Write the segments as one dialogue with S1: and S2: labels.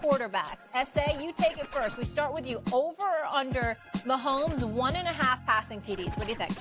S1: quarterbacks. SA, you take it first. We start with you. Over or under Mahomes, 1.5 passing TDs. What do you think?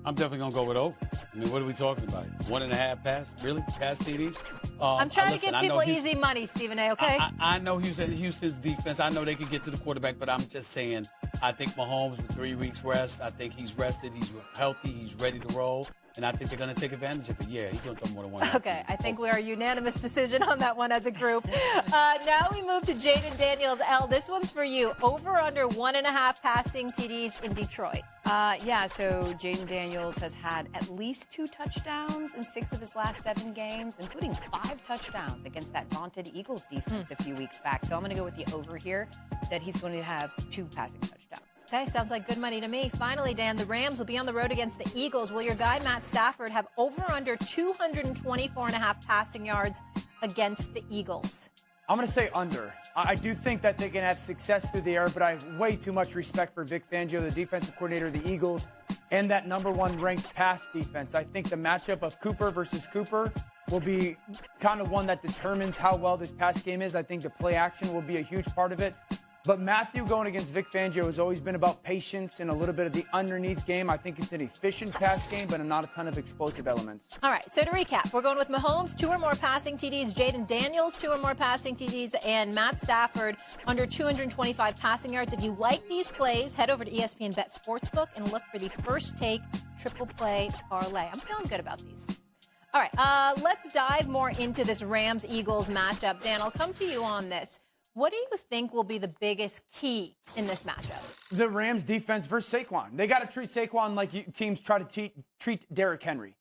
S2: I'm definitely going to go with over. I mean, what are we talking about? 1.5 pass? Really? Pass TDs?
S1: I'm trying to give people easy money, Stephen A., okay?
S2: I know Houston's defense. I know they can get to the quarterback, but I'm just saying I think Mahomes with 3 weeks rest, I think he's rested, he's healthy, he's ready to roll. And I think they're going to take advantage of it. Yeah, he's going to throw more than one.
S1: Okay, I think we are a unanimous decision on that one as a group. Now we move to Jayden Daniels. L, this one's for you. Over or under 1.5 passing TDs in Detroit?
S3: Yeah, so Jayden Daniels has had at least 2 touchdowns in 6 of his last 7 games, including 5 touchdowns against that vaunted Eagles defense a few weeks back. So I'm going to go with the over here, that he's going to have 2 passing touchdowns.
S1: Okay, sounds like good money to me. Finally, Dan, the Rams will be on the road against the Eagles. Will your guy, Matt Stafford, have over under 224.5 passing yards against the Eagles?
S4: I'm going to say under. I do think that they can have success through the air, but I have way too much respect for Vic Fangio, the defensive coordinator of the Eagles, and that #1 ranked pass defense. I think the matchup of Cooper versus Cooper will be kind of one that determines how well this pass game is. I think the play action will be a huge part of it. But Matthew going against Vic Fangio has always been about patience and a little bit of the underneath game. I think it's an efficient pass game, but not a ton of explosive elements.
S1: All right, so to recap, we're going with Mahomes, 2 or more passing TDs, Jayden Daniels, 2 or more passing TDs, and Matt Stafford under 225 passing yards. If you like these plays, head over to ESPN Bet Sportsbook and look for the First Take Triple Play Parlay. I'm feeling good about these. All right, let's dive more into this Rams-Eagles matchup. Dan, I'll come to you on this. What do you think will be the biggest key in this matchup?
S4: The Rams defense versus Saquon. They got to treat Saquon like teams try to treat Derrick Henry.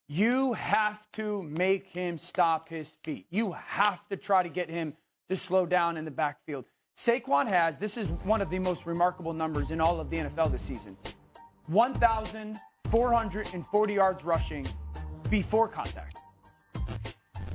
S4: You have to make him stop his feet. You have to try to get him to slow down in the backfield. Saquon has, this is one of the most remarkable numbers in all of the NFL this season, 1,440 yards rushing before contact.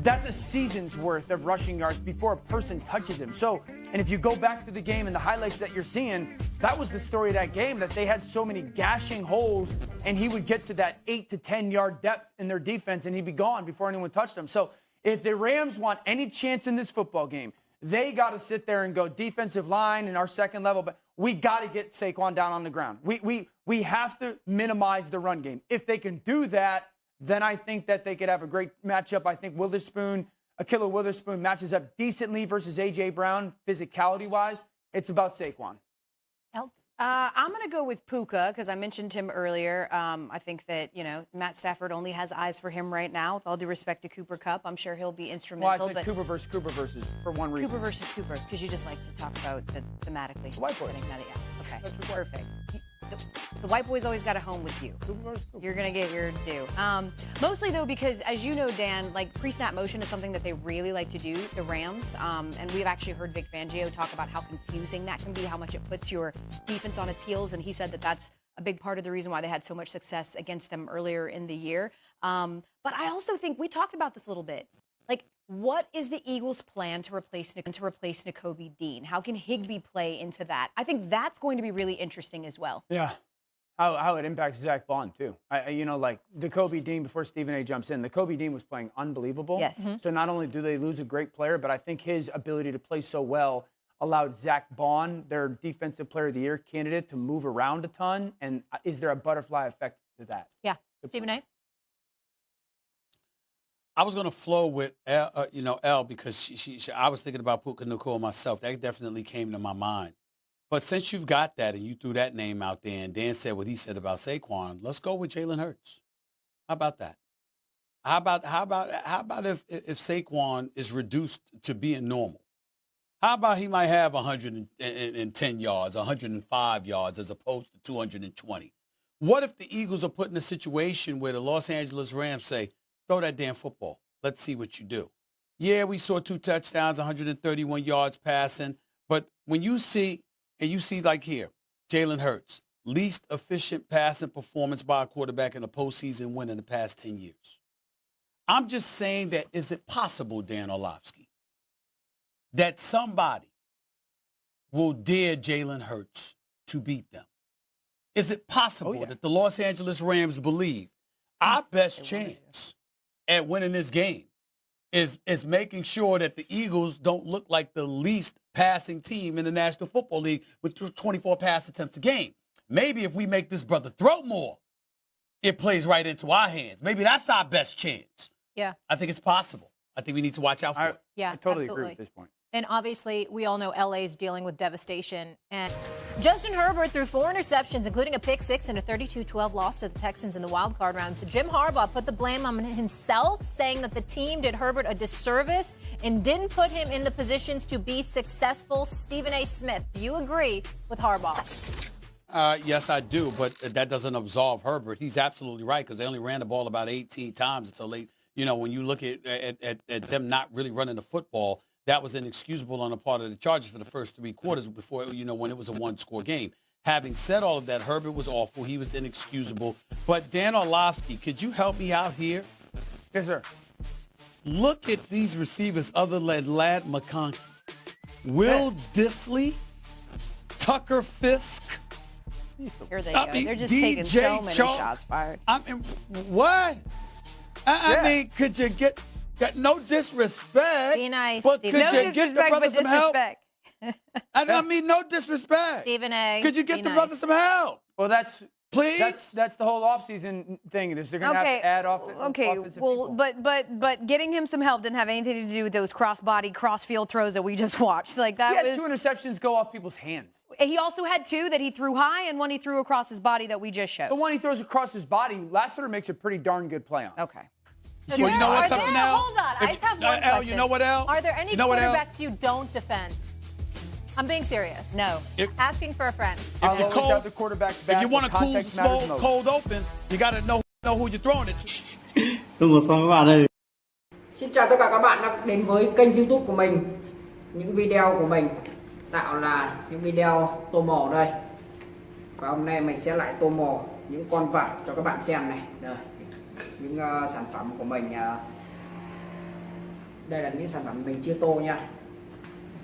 S4: That's a season's worth of rushing yards before a person touches him. So, and if you go back to the game and the highlights that you're seeing, that was the story of that game, that they had so many gashing holes, and he would get to that 8 to 10 yard depth in their defense, and he'd be gone before anyone touched him. So if the Rams want any chance in this football game, they got to sit there and go defensive line in our second level, but we got to get Saquon down on the ground. We have to minimize the run game. If they can do that, then I think that they could have a great matchup. I think Ahkello Witherspoon matches up decently versus A.J. Brown, physicality-wise. It's about Saquon.
S3: I'm going to go with Puka because I mentioned him earlier. I think that, Matt Stafford only has eyes for him right now. With all due respect to Cooper Kupp, I'm sure he'll be instrumental.
S4: Well, I said Cooper versus for one reason.
S3: Cooper versus Cooper, because you just like to talk about thematically.
S4: The white boy.
S3: Yeah, okay, perfect. The white boy's always got a home with you. You're going to get your due. Mostly, though, because, as you know, Dan, like pre-snap motion is something that they really like to do, the Rams. And we've actually heard Vic Fangio talk about how confusing that can be, how much it puts your defense on its heels. And he said that that's a big part of the reason why they had so much success against them earlier in the year. But I also think we talked about this a little bit. Like, what is the Eagles' plan to replace Nakobe Dean? How can Higbee play into that? I think that's going to be really interesting as well.
S4: Yeah, how it impacts Zach Bond, too. Like Nakobe Dean, before Stephen A. jumps in, Nakobe Dean was playing unbelievable.
S3: Yes.
S4: So not only do they lose a great player, but I think his ability to play so well allowed Zach Bond, their Defensive Player of the Year candidate, to move around a ton. And is there a butterfly effect to that?
S1: Yeah. Stephen A.?
S2: I was going to flow with L because I was thinking about Puka Nacua myself. That definitely came to my mind. But since you've got that and you threw that name out there and Dan said what he said about Saquon, let's go with Jalen Hurts. How about that? How about if Saquon is reduced to being normal? How about he might have 110 yards, 105 yards as opposed to 220? What if the Eagles are put in a situation where the Los Angeles Rams say, throw that damn football. Let's see what you do. Yeah, we saw 2 touchdowns, 131 yards passing. But when you see like here, Jalen Hurts, least efficient passing performance by a quarterback in a postseason win in the past 10 years. I'm just saying that is it possible, Dan Orlovsky, that somebody will dare Jalen Hurts to beat them? Is it possible that the Los Angeles Rams believe our best chance at winning this game is making sure that the Eagles don't look like the least passing team in the National Football League with 24 pass attempts a game. Maybe if we make this brother throw more, it plays right into our hands. Maybe that's our best chance.
S1: Yeah.
S2: I think it's possible. I think we need to watch out for it.
S1: Yeah,
S4: I totally
S1: absolutely.
S4: agree at this point.
S1: And obviously, we all know LA is dealing with devastation. And Justin Herbert threw 4 interceptions, including a pick 6 and a 32-12 loss to the Texans in the wild card round. But Jim Harbaugh put the blame on himself, saying that the team did Herbert a disservice and didn't put him in the positions to be successful. Stephen A. Smith, do you agree with Harbaugh?
S2: Yes, I do, but that doesn't absolve Herbert. He's absolutely right because they only ran the ball about 18 times until they, when you look at them not really running the football, that was inexcusable on the part of the Chargers for the first 3 quarters before, when it was a 1-score game. Having said all of that, Herbert was awful. He was inexcusable. But Dan Orlovsky, could you help me out here?
S4: Yes, sir.
S2: Look at these receivers other than Ladd McConkey. Will Dissly, Tucker Fisk.
S3: Here they go. They're just taking so many shots fired.
S2: I mean, what? I mean, could you get no disrespect?
S1: Be nice,
S2: but
S1: Stephen.
S2: could you get the brother some help? I mean, no disrespect.
S1: Stephen A.
S2: Could you get the brother some help?
S4: Well, that's
S2: please.
S4: That's the whole offseason thing. They're going to have to add offensive people.
S3: But getting him some help didn't have anything to do with those cross-field throws that we just watched. Like that
S4: he had 2 interceptions go off people's hands.
S3: He also had 2 that he threw high and 1 he threw across his body that we just showed.
S4: The one he throws across his body, Lassiter makes a pretty darn good play on.
S3: Okay.
S2: Well, you know what's something now?
S1: Hold on. I just have one question.
S2: You know what, Al?
S1: Are there any quarterbacks you don't defend? I'm being serious.
S3: No.
S1: Asking for a friend.
S4: I'll always have the quarterback's back.
S2: If you want a cool, small, cold open, you got to know who you're throwing it to.
S5: Xin chào tất cả các bạn đã đến với kênh YouTube của mình. Những video của mình tạo là những video tô mò đây. Và hôm nay mình sẽ lại tô mò những con vật cho các bạn xem này. Đây. Những sản phẩm của mình. Đây là những sản phẩm mình chưa tô nha.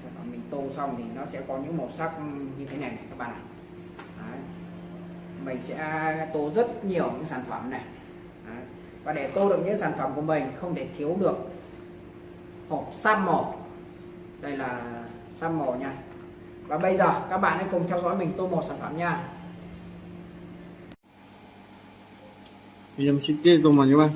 S5: Sản phẩm mình tô xong thì nó sẽ có những màu sắc như thế này, các bạn ạ. Đấy. Mình sẽ tô rất nhiều những sản phẩm này. Đấy. Và để tô được những sản phẩm của mình không thể thiếu được hộp xăm màu. Đây là xăm màu nha. Và bây giờ các bạn hãy cùng theo dõi mình tô màu sản phẩm nha.
S6: Em sẽ tô màu nha bạn.